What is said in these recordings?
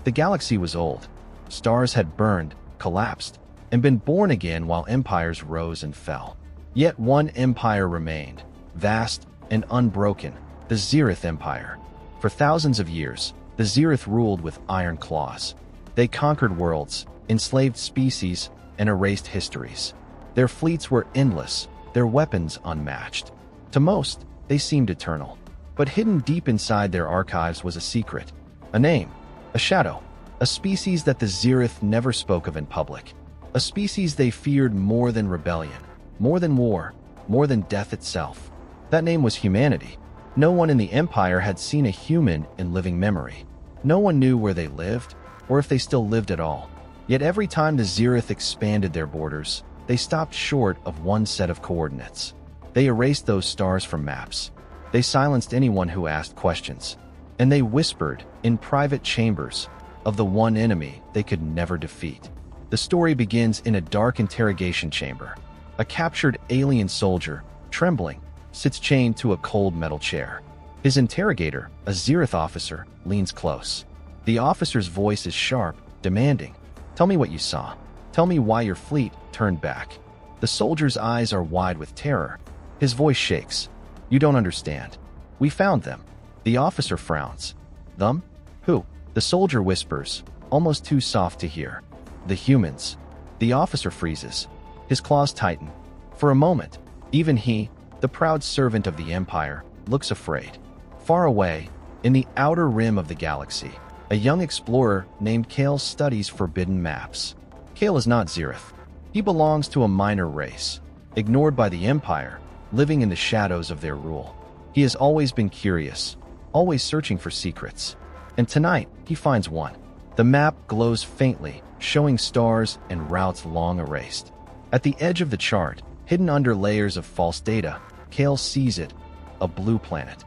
The galaxy was old. Stars had burned, collapsed, and been born again while empires rose and fell. Yet one empire remained, vast and unbroken, the Zereth Empire. For thousands of years, the Zereth ruled with iron claws. They conquered worlds, enslaved species, and erased histories. Their fleets were endless, their weapons unmatched. To most, they seemed eternal. But hidden deep inside their archives was a secret, a name, a shadow, a species that the Zereth never spoke of in public. A species they feared more than rebellion, more than war, more than death itself. That name was humanity. No one in the Empire had seen a human in living memory. No one knew where they lived, or if they still lived at all. Yet every time the Zereth expanded their borders, they stopped short of one set of coordinates. They erased those stars from maps. They silenced anyone who asked questions. And they whispered, in private chambers, of the one enemy they could never defeat. The story begins in a dark interrogation chamber. A captured alien soldier, trembling, sits chained to a cold metal chair. His interrogator, a Zereth officer, leans close. The officer's voice is sharp, demanding, "Tell me what you saw. Tell me why your fleet turned back." The soldier's eyes are wide with terror. His voice shakes. "You don't understand. We found them." The officer frowns. "Them? Who?" The soldier whispers, almost too soft to hear. "The humans." The officer freezes. His claws tighten. For a moment, even he, the proud servant of the Empire, looks afraid. Far away, in the outer rim of the galaxy, a young explorer named Kale studies forbidden maps. Kale is not Zereth. He belongs to a minor race, ignored by the Empire, living in the shadows of their rule. He has always been curious, always searching for secrets. And tonight, he finds one. The map glows faintly, showing stars and routes long erased. At the edge of the chart, hidden under layers of false data, Kale sees it, a blue planet.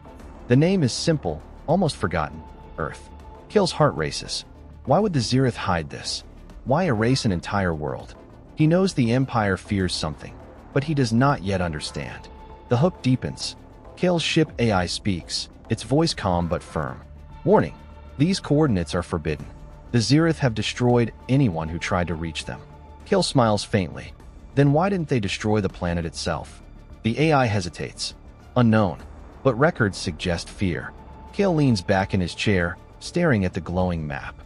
The name is simple, almost forgotten, Earth. Kale's heart races. Why would the Zereth hide this? Why erase an entire world? He knows the Empire fears something, but he does not yet understand. The hook deepens. Kale's ship AI speaks, its voice calm but firm. "Warning, these coordinates are forbidden. The Zereth have destroyed anyone who tried to reach them." Kale smiles faintly. Then why didn't they destroy the planet itself? The AI hesitates. Unknown, but records suggest fear. Kale leans back in his chair, staring at the glowing map.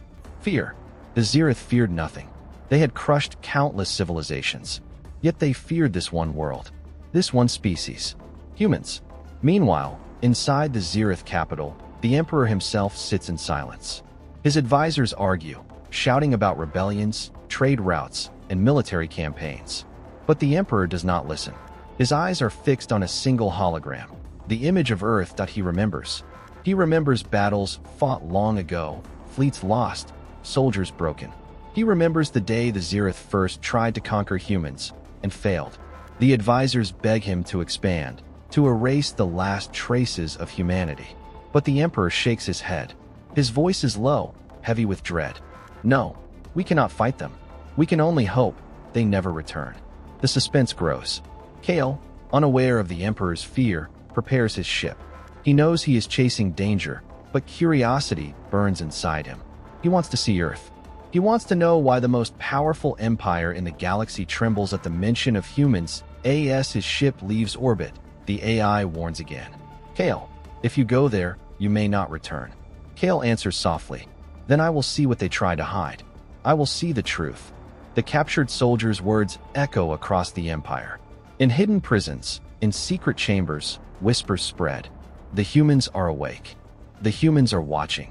Fear. The Zereth feared nothing. They had crushed countless civilizations. Yet they feared this one world, this one species. Humans. Meanwhile, inside the Zereth capital, the Emperor himself sits in silence. His advisors argue, shouting about rebellions, trade routes, and military campaigns. But the Emperor does not listen. His eyes are fixed on a single hologram, the image of Earth that he remembers. He remembers battles fought long ago, fleets lost, soldiers broken. He remembers the day the Zereth first tried to conquer humans and failed. The advisors beg him to expand, to erase the last traces of humanity. But the Emperor shakes his head. His voice is low, heavy with dread. "No, we cannot fight them. We can only hope they never return." The suspense grows. Kale, unaware of the Emperor's fear, prepares his ship. He knows he is chasing danger, but curiosity burns inside him. He wants to see Earth. He wants to know why the most powerful empire in the galaxy trembles at the mention of humans. As his ship leaves orbit, the AI warns again. "Kale, if you go there, you may not return." Kale answers softly. "Then I will see what they try to hide. I will see the truth." The captured soldier's words echo across the Empire. In hidden prisons, in secret chambers, whispers spread. The humans are awake. The humans are watching.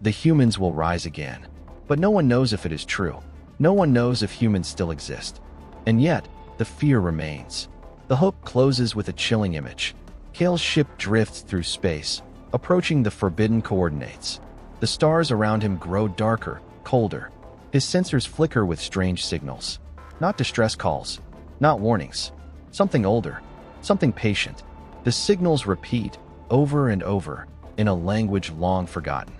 The humans will rise again. But no one knows if it is true. No one knows if humans still exist. And yet, the fear remains. The hook closes with a chilling image. Kale's ship drifts through space, approaching the forbidden coordinates. The stars around him grow darker, colder. His sensors flicker with strange signals. Not distress calls, not warnings. Something older, something patient. The signals repeat over and over in a language long forgotten.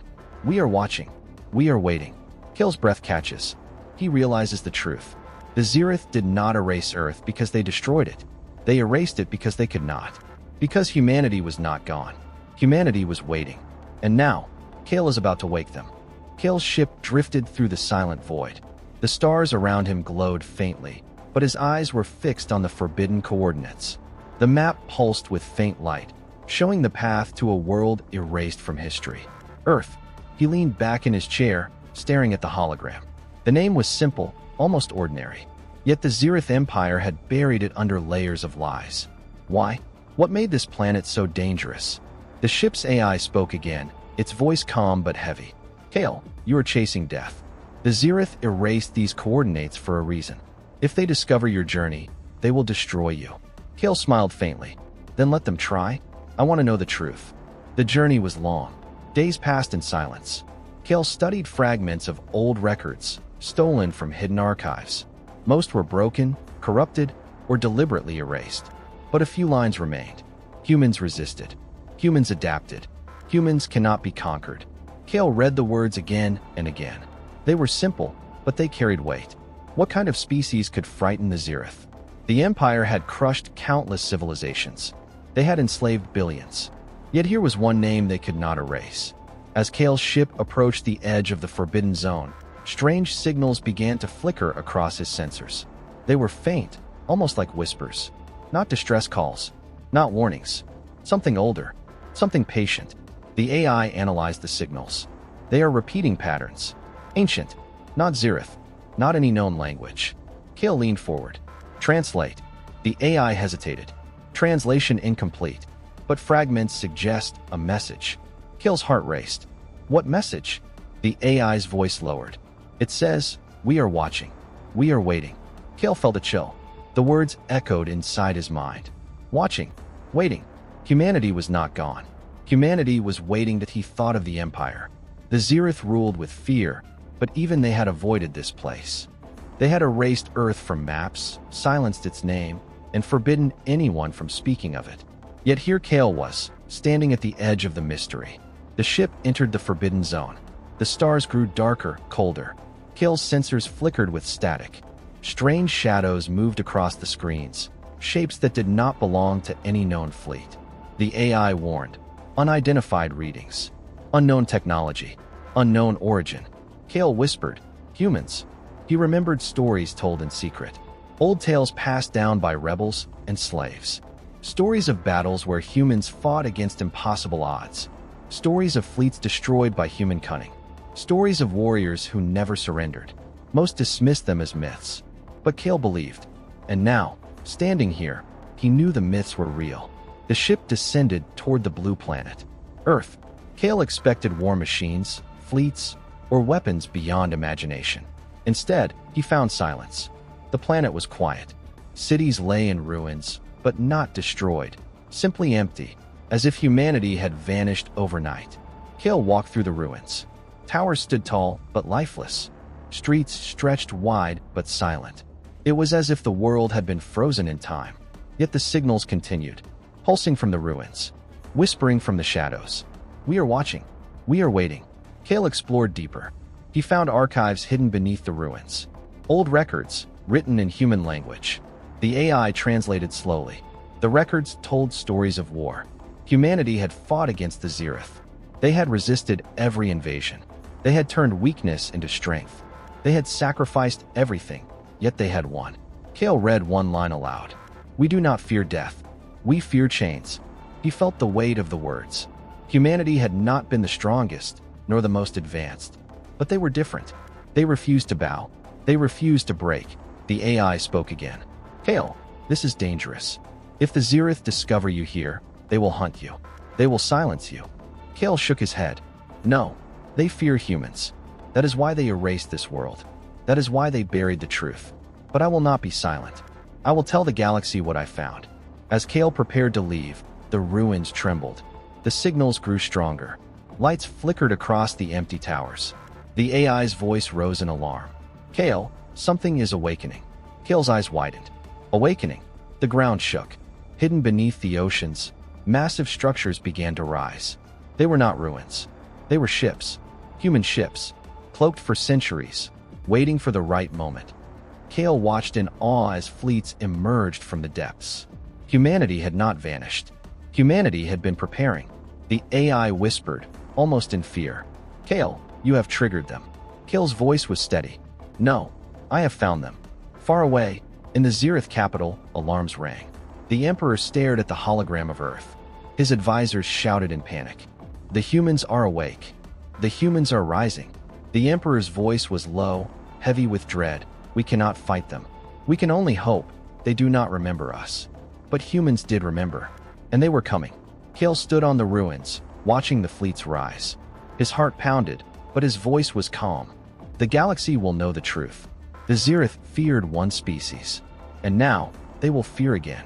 "We are watching. We are waiting." Kale's breath catches. He realizes the truth. The Zereth did not erase Earth because they destroyed it. They erased it because they could not. Because humanity was not gone. Humanity was waiting. And now, Kale is about to wake them. Kale's ship drifted through the silent void. The stars around him glowed faintly, but his eyes were fixed on the forbidden coordinates. The map pulsed with faint light, showing the path to a world erased from history. Earth. He leaned back in his chair, staring at the hologram. The name was simple, almost ordinary. Yet the Zereth Empire had buried it under layers of lies. Why? What made this planet so dangerous? The ship's AI spoke again, its voice calm but heavy. Kale, you are chasing death. The Zereth erased these coordinates for a reason. If they discover your journey, they will destroy you. Kale smiled faintly. Then let them try. I want to know the truth. The journey was long. Days passed in silence. Kale studied fragments of old records, stolen from hidden archives. Most were broken, corrupted, or deliberately erased. But a few lines remained. Humans resisted. Humans adapted. Humans cannot be conquered. Kale read the words again and again. They were simple, but they carried weight. What kind of species could frighten the Zereth? The Empire had crushed countless civilizations. They had enslaved billions. Yet here was one name they could not erase. As Kale's ship approached the edge of the Forbidden Zone, strange signals began to flicker across his sensors. They were faint, almost like whispers. Not distress calls, not warnings. Something older, something patient. The AI analyzed the signals. They are repeating patterns. Ancient, not Zereth, not any known language. Kale leaned forward. Translate. The AI hesitated. Translation incomplete, but fragments suggest a message. Kale's heart raced. What message? The AI's voice lowered. It says, we are watching. We are waiting. Kale felt a chill. The words echoed inside his mind. Watching. Waiting. Humanity was not gone. Humanity was waiting that he thought of the Empire. The Zereth ruled with fear, but even they had avoided this place. They had erased Earth from maps, silenced its name, and forbidden anyone from speaking of it. Yet here Kale was, standing at the edge of the mystery. The ship entered the Forbidden Zone. The stars grew darker, colder. Kale's sensors flickered with static. Strange shadows moved across the screens, shapes that did not belong to any known fleet. The AI warned. Unidentified readings. Unknown technology. Unknown origin. Kale whispered, humans. He remembered stories told in secret. Old tales passed down by rebels and slaves. Stories of battles where humans fought against impossible odds. Stories of fleets destroyed by human cunning. Stories of warriors who never surrendered. Most dismissed them as myths. But Kale believed. And now, standing here, he knew the myths were real. The ship descended toward the blue planet. Earth. Kale expected war machines, fleets, or weapons beyond imagination. Instead, he found silence. The planet was quiet. Cities lay in ruins, but not destroyed. Simply empty, as if humanity had vanished overnight. Kale walked through the ruins. Towers stood tall, but lifeless. Streets stretched wide, but silent. It was as if the world had been frozen in time. Yet the signals continued, pulsing from the ruins, whispering from the shadows. We are watching. We are waiting. Kale explored deeper. He found archives hidden beneath the ruins. Old records, written in human language. The AI translated slowly. The records told stories of war. Humanity had fought against the Zereth. They had resisted every invasion. They had turned weakness into strength. They had sacrificed everything, yet they had won. Kale read one line aloud. We do not fear death. We fear chains. He felt the weight of the words. Humanity had not been the strongest, nor the most advanced. But they were different. They refused to bow. They refused to break. The AI spoke again. Kale, this is dangerous. If the Zereth discover you here, they will hunt you. They will silence you. Kale shook his head. No, they fear humans. That is why they erased this world. That is why they buried the truth. But I will not be silent. I will tell the galaxy what I found. As Kale prepared to leave, the ruins trembled. The signals grew stronger. Lights flickered across the empty towers. The AI's voice rose in alarm. Kale, something is awakening. Kale's eyes widened. Awakening. The ground shook. Hidden beneath the oceans, massive structures began to rise. They were not ruins. They were ships. Human ships. Cloaked for centuries, waiting for the right moment. Kale watched in awe as fleets emerged from the depths. Humanity had not vanished. Humanity had been preparing. The AI whispered, almost in fear. Kale, You have triggered them. Kale's voice was steady. No, I have found them. Far away, in the Zereth capital, alarms rang. The Emperor stared at the hologram of Earth. His advisors shouted in panic. The humans are awake. The humans are rising. The Emperor's voice was low, heavy with dread. We cannot fight them. We can only hope. They do not remember us. But humans did remember. And they were coming. Kale stood on the ruins, watching the fleets rise. His heart pounded, but his voice was calm. The galaxy will know the truth. The Zereth feared one species. And now, they will fear again.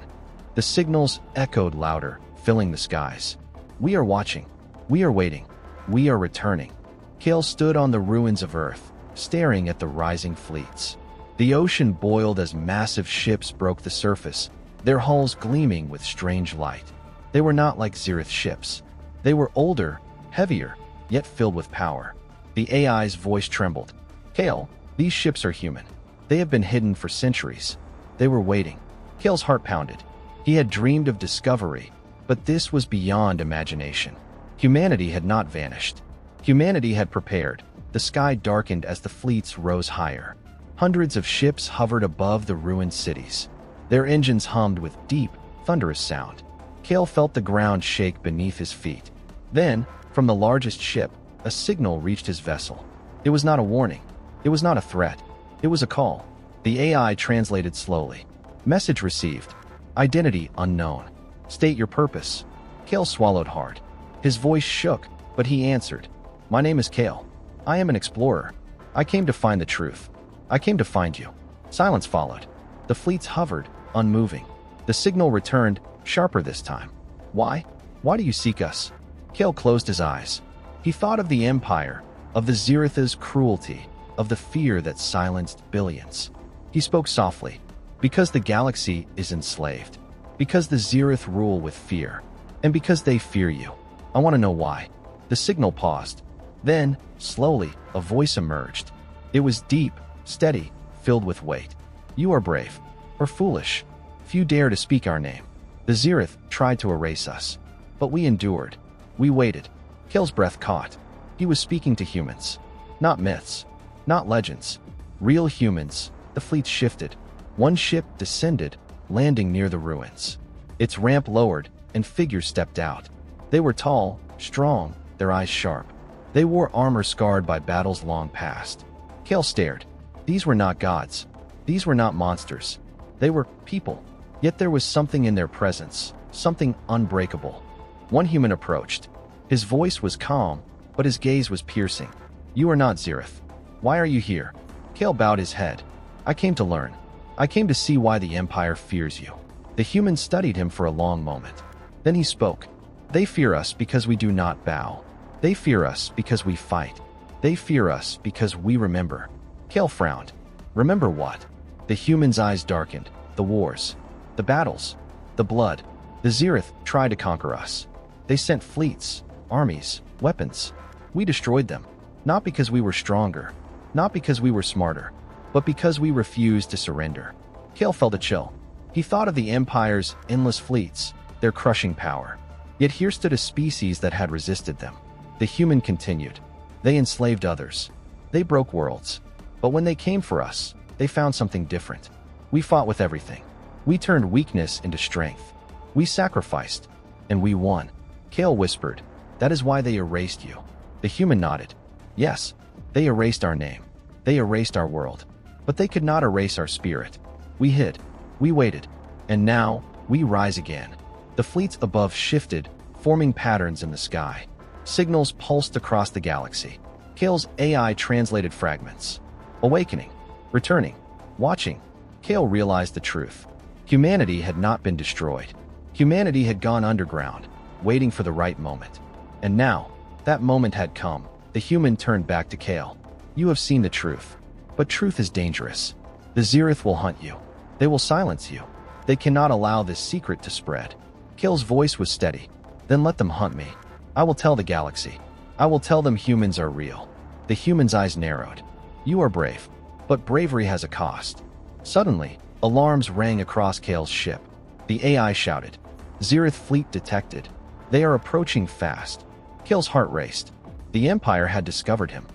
The signals echoed louder, filling the skies. We are watching. We are waiting. We are returning. Kale stood on the ruins of Earth, staring at the rising fleets. The ocean boiled as massive ships broke the surface, their hulls gleaming with strange light. They were not like Zereth ships. They were older, heavier, yet filled with power. The AI's voice trembled. Kale, these ships are human. They have been hidden for centuries. They were waiting. Kale's heart pounded. He had dreamed of discovery, but this was beyond imagination. Humanity had not vanished. Humanity had prepared. The sky darkened as the fleets rose higher. Hundreds of ships hovered above the ruined cities. Their engines hummed with deep, thunderous sound. Kale felt the ground shake beneath his feet. Then, from the largest ship, a signal reached his vessel. It was not a warning. It was not a threat. It was a call. The AI translated slowly. Message received. Identity unknown. State your purpose. Kale swallowed hard. His voice shook, but he answered. My name is Kale. I am an explorer. I came to find the truth. I came to find you. Silence followed. The fleets hovered, unmoving. The signal returned, sharper this time. Why? Why do you seek us? Kale closed his eyes. He thought of the Empire, of the Zereth's cruelty, of the fear that silenced billions. He spoke softly. Because the galaxy is enslaved. Because the Zereth rule with fear. And because they fear you. I want to know why. The signal paused. Then, slowly, a voice emerged. It was deep, steady, filled with weight. You are brave. Or foolish. Few dare to speak our name. The Zereth tried to erase us. But we endured. We waited. Kale's breath caught. He was speaking to humans. Not myths. Not legends. Real humans. The fleet shifted. One ship descended, landing near the ruins. Its ramp lowered, and figures stepped out. They were tall, strong, their eyes sharp. They wore armor scarred by battles long past. Kale stared. These were not gods. These were not monsters. They were people. Yet there was something in their presence, something unbreakable. One human approached. His voice was calm, but his gaze was piercing. You are not Zereth. Why are you here? Kale bowed his head. I came to learn. I came to see why the Empire fears you. The human studied him for a long moment. Then he spoke. They fear us because we do not bow. They fear us because we fight. They fear us because we remember. Kale frowned. Remember what? The human's eyes darkened. The wars. The battles. The blood. The Zereth tried to conquer us. They sent fleets, armies, weapons. We destroyed them. Not because we were stronger. Not because we were smarter. But because we refused to surrender. Kale felt a chill. He thought of the Empire's endless fleets, their crushing power. Yet here stood a species that had resisted them. The human continued. They enslaved others. They broke worlds. But when they came for us, they found something different. We fought with everything. We turned weakness into strength. We sacrificed. And we won. Kale whispered. That is why they erased you. The human nodded. Yes, they erased our name. They erased our world. But they could not erase our spirit. We hid. We waited. And now, we rise again. The fleets above shifted, forming patterns in the sky. Signals pulsed across the galaxy. Kale's AI translated fragments. Awakening. Returning. Watching. Kale realized the truth. Humanity had not been destroyed. Humanity had gone underground, waiting for the right moment. And now, that moment had come. The human turned back to Kale. You have seen the truth. But truth is dangerous. The Zereth will hunt you. They will silence you. They cannot allow this secret to spread. Kale's voice was steady. Then let them hunt me. I will tell the galaxy. I will tell them humans are real. The human's eyes narrowed. You are brave. But bravery has a cost. Suddenly, alarms rang across Kale's ship. The AI shouted. Zereth fleet detected. They are approaching fast. Kale's heart raced. The Empire had discovered him.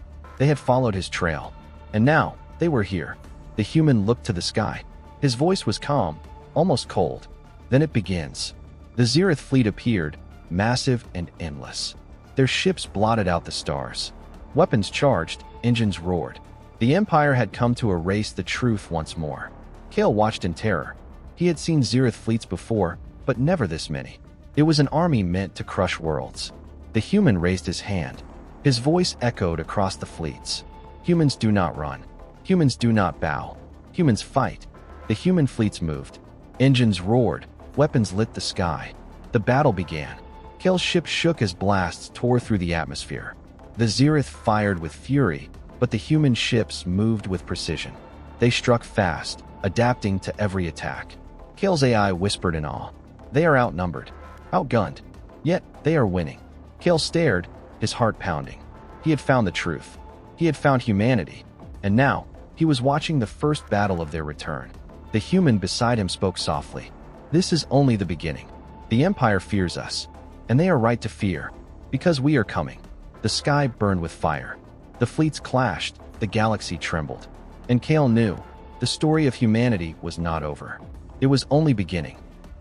They had followed his trail. And now, they were here. The human looked to the sky. His voice was calm, almost cold. Then it begins. The Zereth fleet appeared, massive and endless. Their ships blotted out the stars. Weapons charged, engines roared. The Empire had come to erase the truth once more. Kale watched in terror. He had seen Zereth fleets before, but never this many. It was an army meant to crush worlds. The human raised his hand. His voice echoed across the fleets. Humans do not run. Humans do not bow. Humans fight. The human fleets moved. Engines roared. Weapons lit the sky. The battle began. Kale's ship shook as blasts tore through the atmosphere. The Zereth fired with fury, but the human ships moved with precision. They struck fast, adapting to every attack. Kale's AI whispered in awe. They are outnumbered, outgunned, yet they are winning. Kale stared, his heart pounding. He had found the truth. He had found humanity. And now, he was watching the first battle of their return. The human beside him spoke softly. This is only the beginning. The Empire fears us, and they are right to fear, because we are coming. The sky burned with fire. The fleets clashed, the galaxy trembled. And Kale knew, the story of humanity was not over. It was only beginning.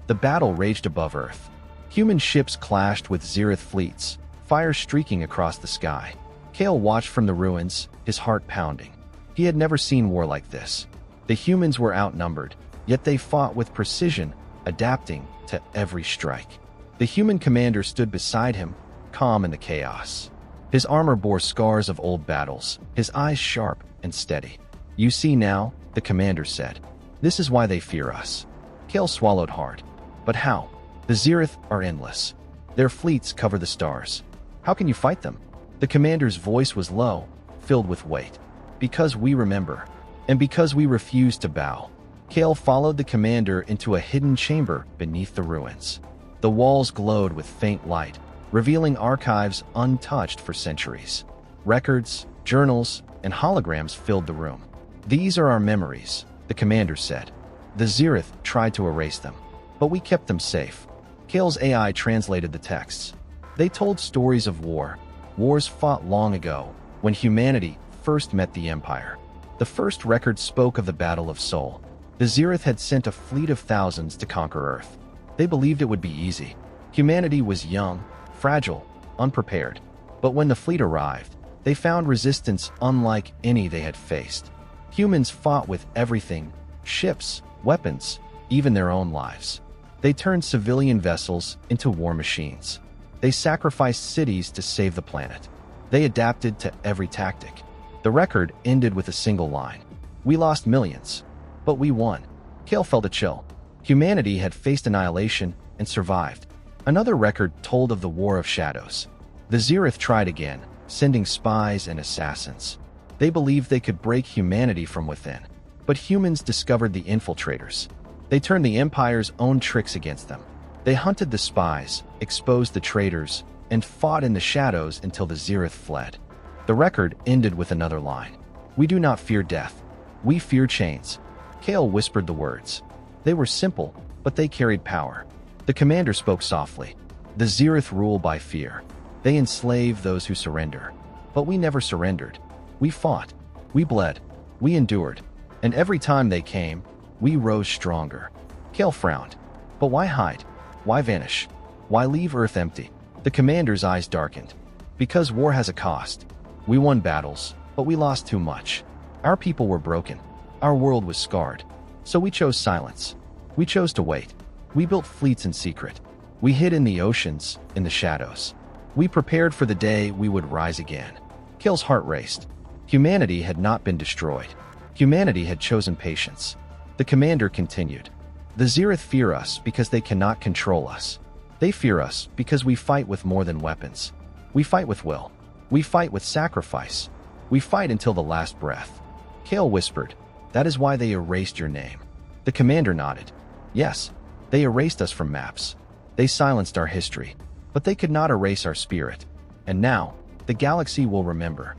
The battle raged above Earth. Human ships clashed with Zereth fleets, fire streaking across the sky. Kale watched from the ruins, his heart pounding. He had never seen war like this. The humans were outnumbered, yet they fought with precision, adapting to every strike. The human commander stood beside him, calm in the chaos. His armor bore scars of old battles, his eyes sharp and steady. You see now, the commander said. This is why they fear us. Kale swallowed hard. But how? The Zereth are endless. Their fleets cover the stars. How can you fight them? The commander's voice was low, filled with weight. Because we remember. And because we refuse to bow. Kale followed the commander into a hidden chamber beneath the ruins. The walls glowed with faint light, revealing archives untouched for centuries. Records, journals, and holograms filled the room. These are our memories, the commander said. The Zereth tried to erase them, but we kept them safe. Kale's AI translated the texts. They told stories of war, wars fought long ago, when humanity first met the Empire. The first record spoke of the Battle of Sol. The Zereth had sent a fleet of thousands to conquer Earth. They believed it would be easy. Humanity was young, fragile, unprepared. But when the fleet arrived, they found resistance unlike any they had faced. Humans fought with everything, ships, weapons, even their own lives. They turned civilian vessels into war machines. They sacrificed cities to save the planet. They adapted to every tactic. The record ended with a single line. We lost millions, but we won. Kale felt a chill. Humanity had faced annihilation and survived. Another record told of the War of Shadows. The Zereth tried again, sending spies and assassins. They believed they could break humanity from within. But humans discovered the infiltrators. They turned the Empire's own tricks against them. They hunted the spies, exposed the traitors, and fought in the shadows until the Zereth fled. The record ended with another line. We do not fear death. We fear chains. Kale whispered the words. They were simple, but they carried power. The commander spoke softly. The Zereth rule by fear. They enslave those who surrender. But we never surrendered. We fought. We bled. We endured. And every time they came, we rose stronger. Kale frowned. But why hide? Why vanish? Why leave Earth empty? The commander's eyes darkened. Because war has a cost. We won battles, but we lost too much. Our people were broken. Our world was scarred. So we chose silence. We chose to wait. We built fleets in secret. We hid in the oceans, in the shadows. We prepared for the day we would rise again. Kale's heart raced. Humanity had not been destroyed. Humanity had chosen patience. The commander continued. The Zereth fear us because they cannot control us. They fear us because we fight with more than weapons. We fight with will. We fight with sacrifice. We fight until the last breath. Kale whispered, that is why they erased your name. The commander nodded. Yes, they erased us from maps. They silenced our history, but they could not erase our spirit. And now, the galaxy will remember.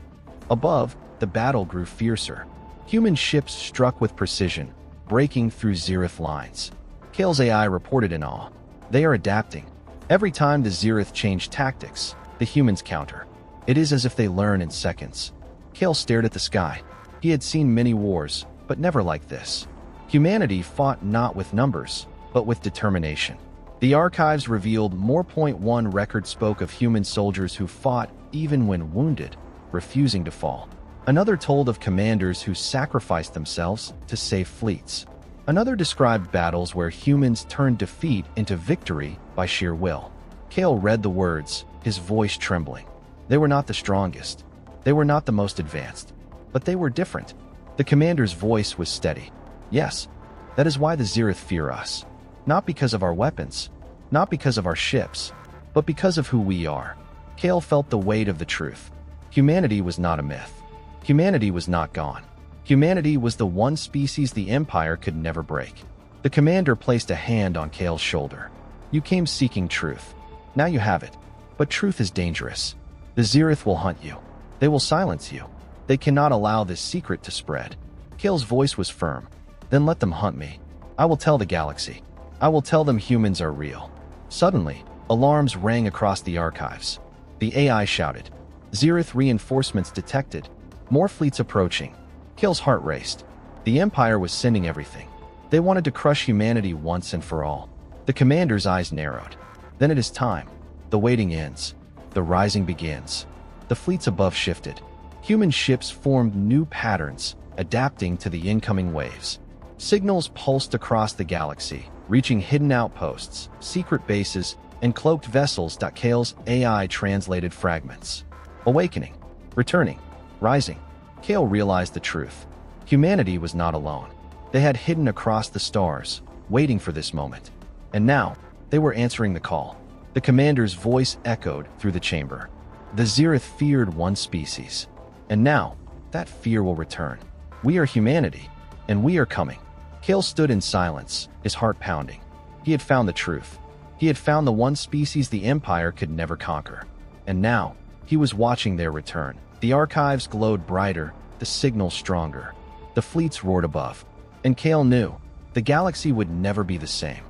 Above, the battle grew fiercer. Human ships struck with precision, breaking through Zereth lines. Kale's AI reported in awe. They are adapting. Every time the Zereth change tactics, the humans counter. It is as if they learn in seconds. Kale stared at the sky. He had seen many wars, but never like this. Humanity fought not with numbers, but with determination. The archives revealed more. 1 record spoke of human soldiers who fought, even when wounded, refusing to fall. Another told of commanders who sacrificed themselves to save fleets. Another described battles where humans turned defeat into victory by sheer will. Kale read the words, his voice trembling. They were not the strongest. They were not the most advanced. But they were different. The commander's voice was steady. Yes, that is why the Zirith fear us. Not because of our weapons, not because of our ships, but because of who we are. Kale felt the weight of the truth. Humanity was not a myth. Humanity was not gone. Humanity was the one species the Empire could never break. The commander placed a hand on Kale's shoulder. You came seeking truth. Now you have it. But truth is dangerous. The Zirith will hunt you. They will silence you. They cannot allow this secret to spread. Kale's voice was firm. Then let them hunt me. I will tell the galaxy. I will tell them humans are real. Suddenly, alarms rang across the archives. The AI shouted. Zirith reinforcements detected. More fleets approaching. Kale's heart raced. The Empire was sending everything. They wanted to crush humanity once and for all. The commander's eyes narrowed. Then it is time. The waiting ends. The rising begins. The fleets above shifted. Human ships formed new patterns, adapting to the incoming waves. Signals pulsed across the galaxy, reaching hidden outposts, secret bases, and cloaked vessels. Kale's AI translated fragments. Awakening. Returning. Rising. Kale realized the truth. Humanity was not alone. They had hidden across the stars, waiting for this moment. And now, they were answering the call. The commander's voice echoed through the chamber. The Zirith feared one species. And now, that fear will return. We are humanity, and we are coming. Kale stood in silence, his heart pounding. He had found the truth. He had found the one species the Empire could never conquer. And now, he was watching their return. The archives glowed brighter, the signals stronger. The fleets roared above. And Kale knew, the galaxy would never be the same.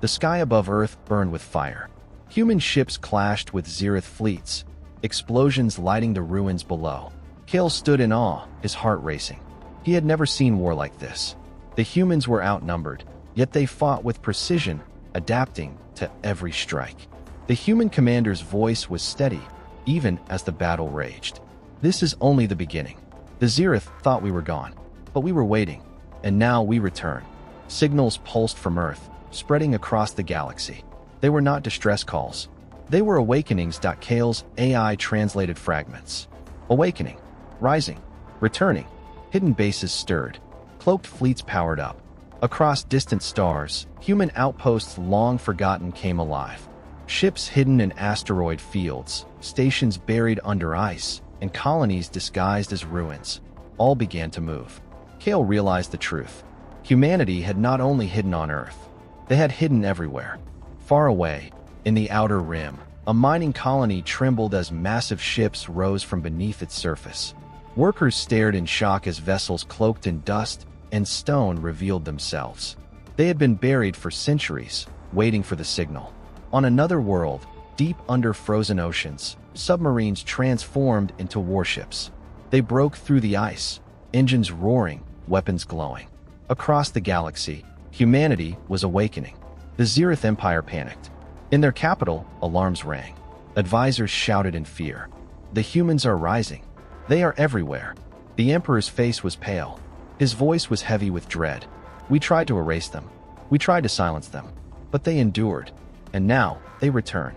The sky above Earth burned with fire. Human ships clashed with Zirith fleets, explosions lighting the ruins below. Kale stood in awe, his heart racing. He had never seen war like this. The humans were outnumbered, yet they fought with precision, adapting to every strike. The human commander's voice was steady, even as the battle raged. This is only the beginning. The Zirith thought we were gone, but we were waiting, and now we return. Signals pulsed from Earth, spreading across the galaxy. They were not distress calls. They were awakenings. Kale's AI translated fragments. Awakening. Rising. Returning. Hidden bases stirred. Cloaked fleets powered up. Across distant stars, human outposts long forgotten came alive. Ships hidden in asteroid fields, stations buried under ice, and colonies disguised as ruins, all began to move. Kale realized the truth. Humanity had not only hidden on Earth, they had hidden everywhere. Far away, in the outer rim, a mining colony trembled as massive ships rose from beneath its surface. Workers stared in shock as vessels cloaked in dust and stone revealed themselves. They had been buried for centuries, waiting for the signal. On another world, deep under frozen oceans, submarines transformed into warships. They broke through the ice, engines roaring, weapons glowing. Across the galaxy, humanity was awakening. The Zirith Empire panicked. In their capital, alarms rang. Advisors shouted in fear. The humans are rising. They are everywhere. The Emperor's face was pale. His voice was heavy with dread. We tried to erase them. We tried to silence them. But they endured. And now, they return.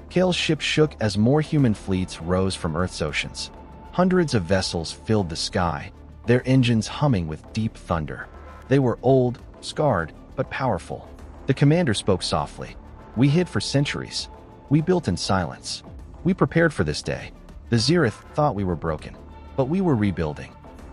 Kale's ship shook as more human fleets rose from Earth's oceans. Hundreds of vessels filled the sky, their engines humming with deep thunder. They were old, scarred, but powerful. The commander spoke softly. We hid for centuries. We built in silence. We prepared for this day. The Zirith thought we were broken, but we were rebuilding.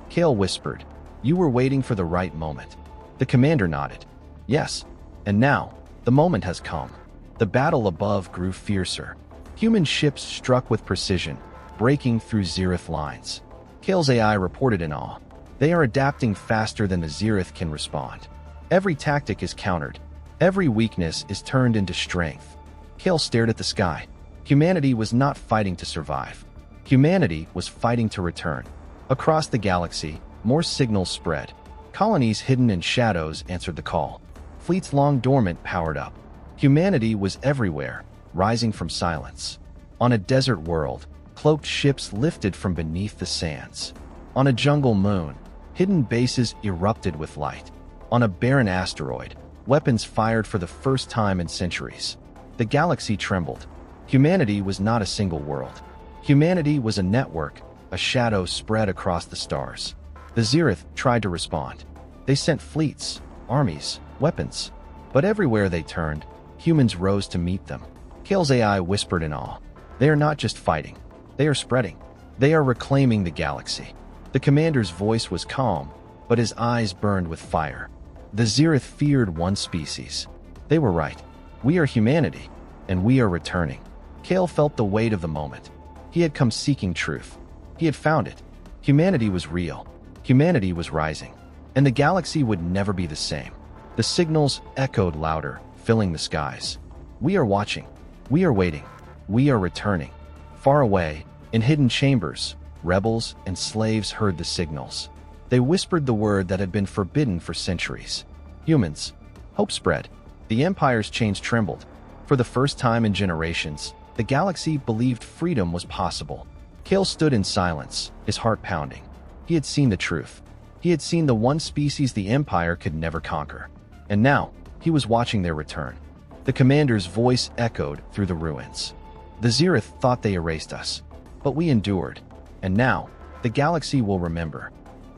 Kale whispered, "You were waiting for the right moment." The commander nodded. "Yes, and now, the moment has come." The battle above grew fiercer. Human ships struck with precision, breaking through Zirith lines. Kale's AI reported in awe. They are adapting faster than the Zirith can respond. Every tactic is countered. Every weakness is turned into strength. Kale stared at the sky. Humanity was not fighting to survive. Humanity was fighting to return. Across the galaxy, more signals spread. Colonies hidden in shadows answered the call. Fleets long dormant powered up. Humanity was everywhere, rising from silence. On a desert world, cloaked ships lifted from beneath the sands. On a jungle moon, hidden bases erupted with light. On a barren asteroid, weapons fired for the first time in centuries. The galaxy trembled. Humanity was not a single world. Humanity was a network, a shadow spread across the stars. The Zereth tried to respond. They sent fleets, armies, weapons. But everywhere they turned, humans rose to meet them. Kale's AI whispered in awe. They are not just fighting. They are spreading. They are reclaiming the galaxy. The commander's voice was calm, but his eyes burned with fire. The Zereth feared one species. They were right. We are humanity, and we are returning. Kale felt the weight of the moment. He had come seeking truth. He had found it. Humanity was real. Humanity was rising. And the galaxy would never be the same. The signals echoed louder, filling the skies. We are watching. We are waiting. We are returning. Far away, in hidden chambers, rebels and slaves heard the signals. They whispered the word that had been forbidden for centuries. Humans. Hope spread. The Empire's chains trembled. For the first time in generations, the galaxy believed freedom was possible. Kale stood in silence, his heart pounding. He had seen the truth. He had seen the one species the Empire could never conquer. And now, he was watching their return. The commander's voice echoed through the ruins. The Zereth thought they erased us, but we endured. And now, the galaxy will remember.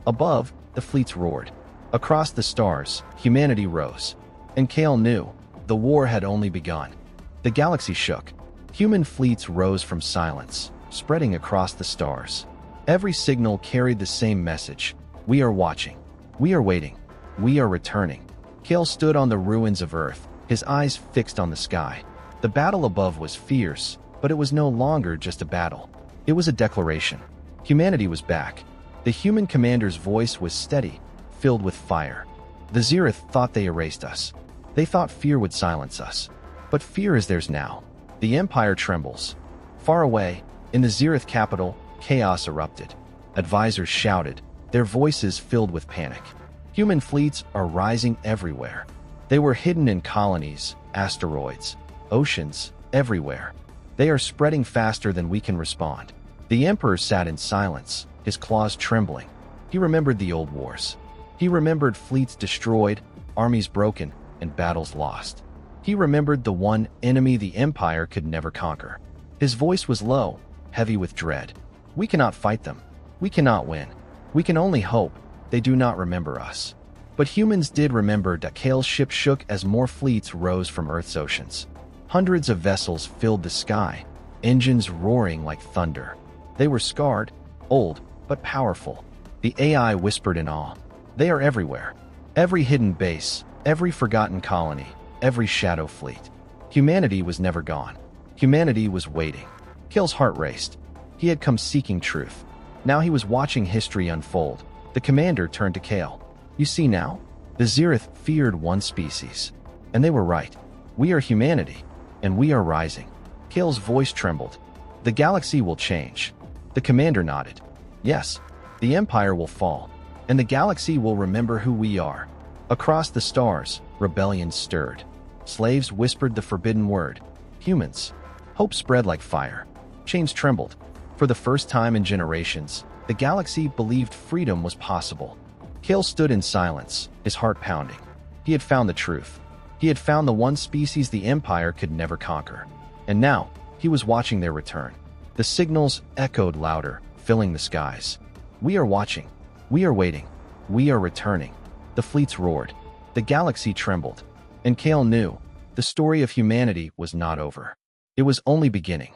Above, the fleets roared. Across the stars, humanity rose. And Kale knew, the war had only begun. The galaxy shook. Human fleets rose from silence, spreading across the stars. Every signal carried the same message. We are watching. We are waiting. We are returning. Kale stood on the ruins of Earth, his eyes fixed on the sky. The battle above was fierce, but it was no longer just a battle. It was a declaration. Humanity was back. The human commander's voice was steady, filled with fire. The Zereth thought they erased us. They thought fear would silence us. But fear is theirs now. The Empire trembles. Far away, in the Zereth capital, chaos erupted. Advisors shouted, their voices filled with panic. Human fleets are rising everywhere. They were hidden in colonies, asteroids, oceans, everywhere. They are spreading faster than we can respond. The Emperor sat in silence, his claws trembling. He remembered the old wars. He remembered fleets destroyed, armies broken, and battles lost. He remembered the one enemy the Empire could never conquer. His voice was low, heavy with dread. We cannot fight them. We cannot win. We can only hope they do not remember us. But humans did remember that Kale's ship shook as more fleets rose from Earth's oceans. Hundreds of vessels filled the sky, engines roaring like thunder. They were scarred, old, but powerful. The AI whispered in awe. They are everywhere. Every hidden base, every forgotten colony, every shadow fleet. Humanity was never gone. Humanity was waiting. Kale's heart raced. He had come seeking truth. Now he was watching history unfold. The commander turned to Kale. You see now? The Zereth feared one species. And they were right. We are humanity. And we are rising. Kale's voice trembled. The galaxy will change. The commander nodded. Yes, the Empire will fall. And the galaxy will remember who we are. Across the stars, rebellion stirred. Slaves whispered the forbidden word. Humans. Hope spread like fire. Chains trembled. For the first time in generations, the galaxy believed freedom was possible. Kale stood in silence, his heart pounding. He had found the truth. He had found the one species the Empire could never conquer. And now, he was watching their return. The signals echoed louder, filling the skies. We are watching. We are waiting. We are returning. The fleets roared. The galaxy trembled. And Kale knew, the story of humanity was not over. It was only beginning.